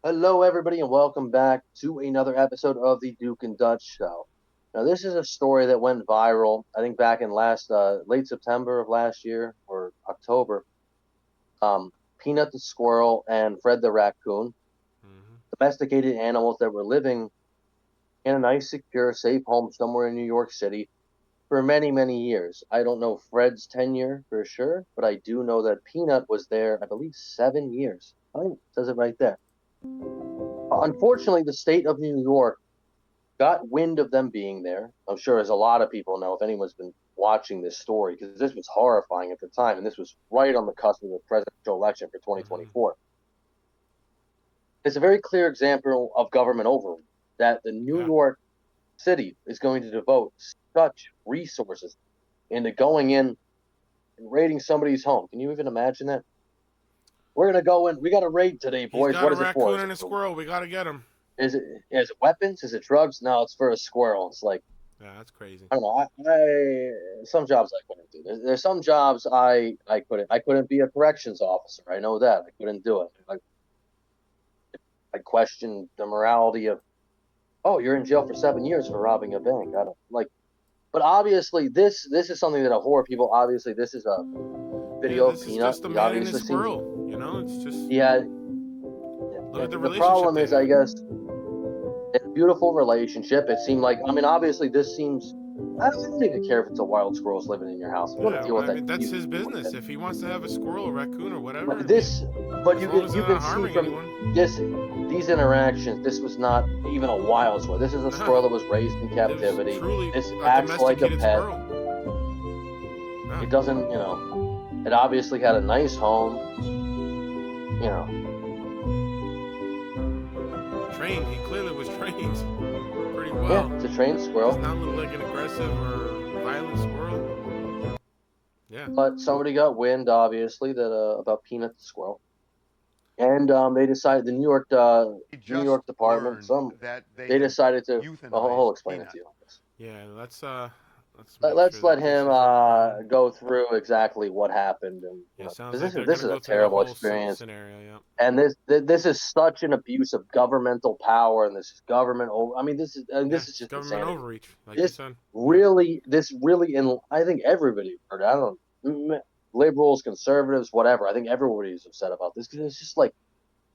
Hello, everybody, and welcome back to another episode of the Duke and Dutch Show. Now, this is a story that went viral, I think, back in late September of last year or October. Um, Peanut the squirrel and Fred the raccoon, Hmm. domesticated animals that were living in a nice, secure, safe home somewhere in New York City for many, many years. I don't know Fred's tenure for sure, but I do know that Peanut was there, I believe, 7 years. I think it says it right there. Unfortunately, the state of New York got wind of them being there. I'm sure, as a lot of people know, if anyone's been watching this story, because this was horrifying at the time, and this was right on the cusp of the presidential election for Hmm. 2024. It's a very clear example of government overreach that the New Yeah. York City is going to devote such resources into going in and raiding somebody's home. Can you even imagine that? We're gonna go in. We got a raid today, He's boys. got What a is it for? raccoon and a squirrel. We gotta get him. Is it weapons? Is it drugs? No, it's for a squirrel. It's like, Yeah, that's crazy. I don't know. Some jobs I couldn't do. There's some jobs I couldn't. I couldn't be a corrections officer. I know that I couldn't do it. I question the morality of, oh, you're in jail for 7 years for robbing a bank. I don't like. But obviously, this is something that a horror people. Obviously, this is a Yeah, video of this is Peanut. just a He man and his obviously seems. squirrel. It's just Yeah, look at the the relationship problem they is, I had. guess, it's a beautiful relationship. It seemed like, I mean, obviously, this seems. I don't even care if it's a wild squirrels living in your house. If you want Yeah, to deal with I that, mean that's you his deal with business. it. If he wants to have a squirrel, a raccoon, or whatever, But I mean, this, but as long as you they're can not see harming from anyone. this these interactions, this was not even a wild squirrel. This is a No, squirrel that was raised in it was captivity. truly This a acts like a domesticated pet. squirrel. Yeah, It doesn't, it obviously had a nice home. You know, trained. He clearly was trained pretty yeah, well. it's a trained Does squirrel. not look like an aggressive or violent squirrel. Yeah. But somebody got wind, obviously, that about Peanut the squirrel, and they decided We the New York just department, learned that they they have decided to. Well, he'll euthanized explain it to Peanut. you. Yeah. Let's make Let's sure let that this him is go through exactly what happened, and Yeah, sounds 'cause like they're this gonna is a go through the terrible whole experience, scenario. Yeah. and this is such an abuse of governmental power, and this is government. I mean, Yeah, this is it's just government insanity. overreach, like you said. Yeah. This really, and I think everybody heard. I don't know, liberals, conservatives, whatever. I think everybody's upset about this because it's just like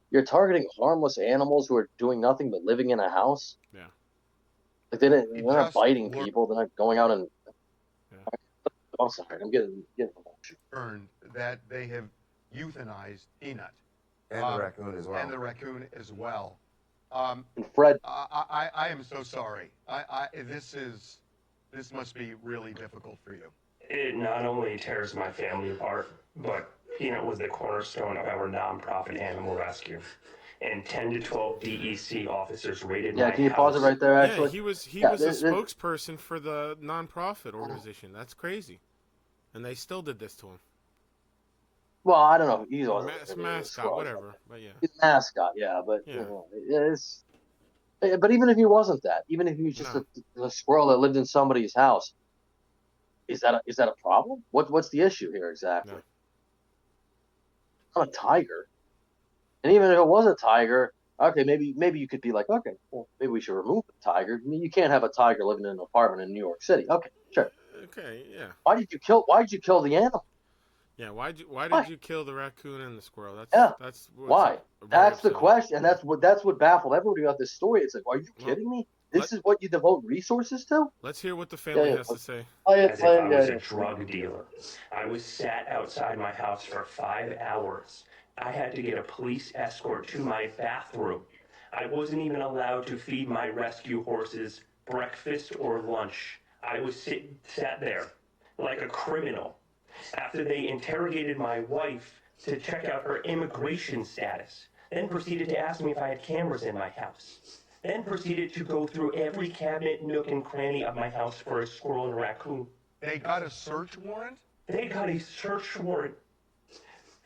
you're targeting harmless animals who are doing nothing but living in a house. Yeah. Like We they're not just biting people. They're not going out and. Yeah. I'm sorry. I'm getting emotional. learned that they have euthanized Peanut And the raccoon as and well. the raccoon as well. Um, And Fred, I am so sorry. This must be really difficult for you. It not only tears my family apart, but Peanut was the cornerstone of our nonprofit animal rescue. And 10 to 12 DEC officers raided yeah, my can you pause it house. right there? Yeah, Actually, he yeah. was a spokesperson for the nonprofit organization. That's crazy. And they still did this to him. Well, I don't know. He wasn't a Mascot, squirrel. whatever. But yeah. He's a mascot, yeah, but Yeah. it's. But even if he wasn't that, even if he was just No. a squirrel that lived in somebody's house, is that a problem? What's the issue here exactly? No. Not a tiger, and even if it was a tiger, okay, maybe you could be like, okay, well, maybe we should remove the tiger. I mean, you can't have a tiger living in an apartment in New York City. Okay, sure. Okay, yeah. Why did you kill the animal? Yeah, why did Why? you kill the raccoon and the squirrel? Yeah, That's what's why? very That's the upsetting. question, and that's what baffled everybody about this story. It's like, are you Well, kidding me? let This is what you devote resources to? let's hear what the Yeah, family yeah. has to say. As if I was Yeah, a drug dealer. I was sat outside my house for 5 hours. I had to get a police escort to my bathroom. I wasn't even allowed to feed my rescue horses breakfast or lunch. I was sat there like a criminal after they interrogated my wife to check out her immigration status, then proceeded to ask me if I had cameras in my house, then proceeded to go through every cabinet, nook, and cranny of my house for a squirrel and a raccoon. They got a search warrant? They got a search warrant.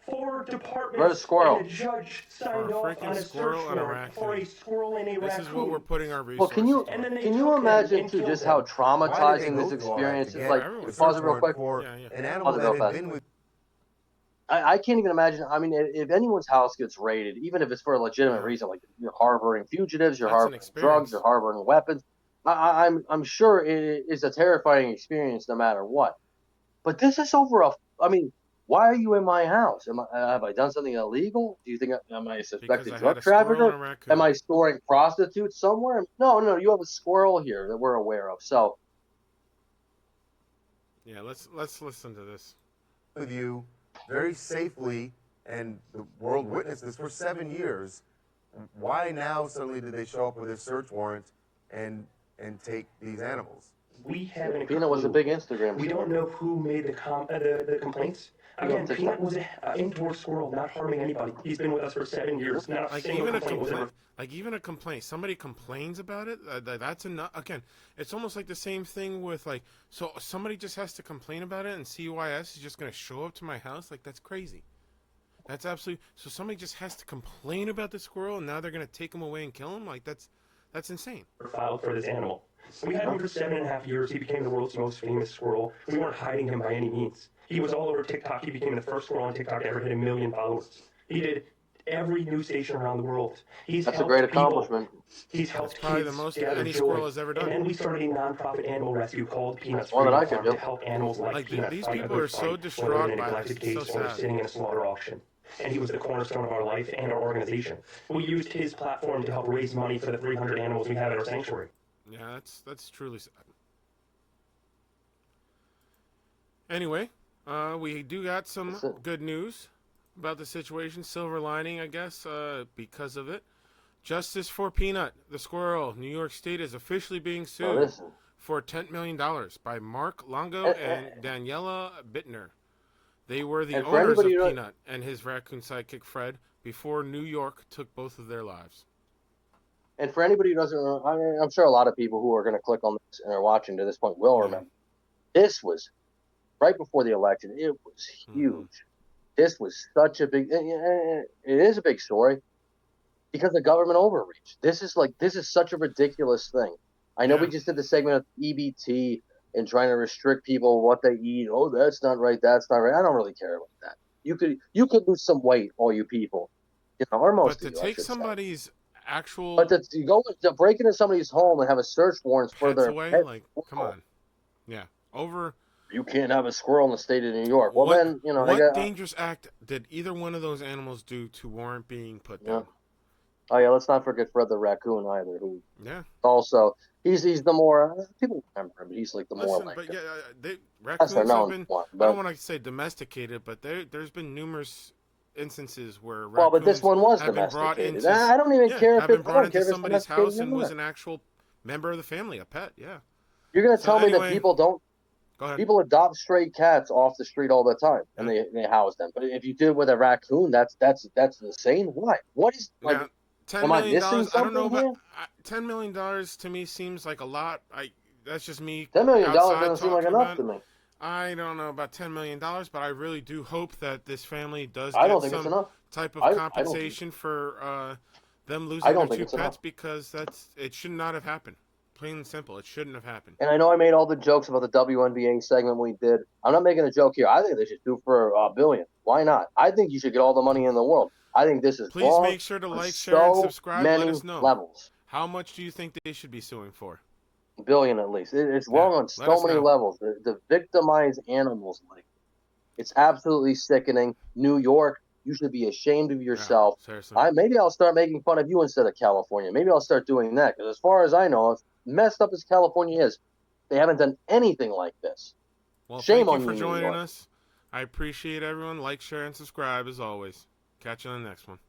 Four where's a departments and a squirrel? judge For signed a off freaking on a search squirrel and a warrant for a raccoon. squirrel and a This is what we're raccoon. putting our Well, resources And then towards. they can you took them imagine and too killed just how them. Why did they traumatizing go this through all that to experience is? get For Like, everyone. a pause it search real warrant quick. for Yeah, yeah. an Pause animal it that real had fast. been with I can't even imagine. I mean, if anyone's house gets raided, even if it's for a legitimate Yeah. reason, like you're harboring fugitives, you're That's an harboring drugs, you're experience. harboring weapons, I'm sure it is a terrifying experience no matter what. But this is over a. I mean, why are you in my house? Have I done something illegal? Do you think am I a Because suspected I had drug a squirrel and trafficker? a Am raccoon. I storing prostitutes somewhere? No, no, you have a squirrel here that we're aware of. So Yeah, let's listen to this. With you very safely, and the world witnessed this for 7 years. Why now suddenly did they show up with a search warrant and take these animals? We haven't a Peanut was a clue. big Instagram We star. don't know who made the complaints. He's on Again, TikTok. Peanut was an indoor squirrel, not harming anybody. He's been with us for 7 years. Not a Like single even a complaint was complaint, ever. like even a complaint. Somebody complains about it. That's enough. Again, it's almost like the same thing with like. So somebody just has to complain about it, and CYS is just going to show up to my house. Like that's crazy. That's absolutely. So somebody just has to complain about the squirrel, and now they're going to take him away and kill him. Like that's insane. Filed for this animal. We had him for 7.5 years. He became the world's most famous squirrel. We weren't hiding him by any means. He was all over TikTok. He became the first squirrel on TikTok to ever hit 1 million followers. He did every news station around the world. He's That's a great helped people. accomplishment. He's That's helped probably the kids most gather any squirrel joy. has ever And done. then we started a nonprofit animal rescue called Peanuts That's one that Freedom I could Farm to do. help animals like Like Peanut these fight a people are good so fight, whether in a distraught by it. neglected It's so case or sad. sitting in a slaughter auction. And he was the cornerstone of our life and our organization. We used his platform to help raise money for the 300 animals we have at our sanctuary. Yeah, that's truly sad. Anyway, we do got some That's it. good news about the situation. Silver lining, I guess, because of it. Justice for Peanut, the squirrel. New York State is officially being No, sued listen. for $10 million by Mark Longo And, and Daniela Bittner. They were the and for owners anybody of who don't, Peanut and his raccoon sidekick Fred before New York took both of their lives. and for anybody who doesn't remember, I'm sure a lot of people who are going to click on this and are watching to this point will Yeah. remember. This was right before the election. It was Mm-hmm. huge. This was such a big. It is a big story because of government overreach. This is such a ridiculous thing. I know we Yeah. just did the segment of EBT and trying to restrict people what they eat. Oh, that's not right. That's not right. I don't really care about that. You could lose some weight, all you people, or But most of to you, I take should say. somebody's But actual to go to break into somebody's home and have a search warrant for pets their away, pet like, come squirrel, on. Yeah. Over you can't have a squirrel in the state of New York. Well, what then they what got. dangerous act did either one of those animals do to warrant being put Yeah. down? Oh yeah, let's not forget Fred the raccoon either, who Yeah. also he's the more people remember him, but he's like the more Listen, like but yeah, lesser raccoons have known been, one. I don't But want to say domesticated, but there's been numerous instances where well, but this raccoons one was have been brought domesticated. into, I don't even yeah, care if have been I brought don't into care if it's somebody's domesticated house or and was not. an actual member of the family, a pet. Yeah. You're gonna So tell me that anyway, go ahead. people adopt stray cats off the street all the time and Yeah. they house them. But if you do it with a raccoon, that's insane. Why? What is like? Now, ten Am I million missing dollars. I don't know something about here? $10 million to me seems like a lot. That's just me $10 million outside doesn't seem like talking enough about to it. me. I don't know about $10 million, but I really do hope that this family does I don't get think it's some enough. type of I don't think compensation for them I losing their don't think two it's enough. pets because it should not have happened. Plain and simple, it shouldn't have happened. And I know I made all the jokes about the WNBA segment we did. I'm not making a joke here. I think they should sue for a billion. Why not? I think you should get all the money in the world. I think this is Please wrong make sure to on like, share, and so subscribe. Let many us know. levels. How much do you think they should be suing for? A billion at least. It's Yeah, wrong on let so us many know. levels. The victimized animals, like it's absolutely sickening. New York, you should be ashamed of Yeah, yourself. seriously. Maybe I'll start making fun of you instead of California. Maybe I'll start doing that because as far as I know, as messed up as California is, they haven't done anything like this. Well, Shame thank you on for you, New joining York. us. I appreciate everyone. Like, share, and subscribe as always. Catch you on the next one.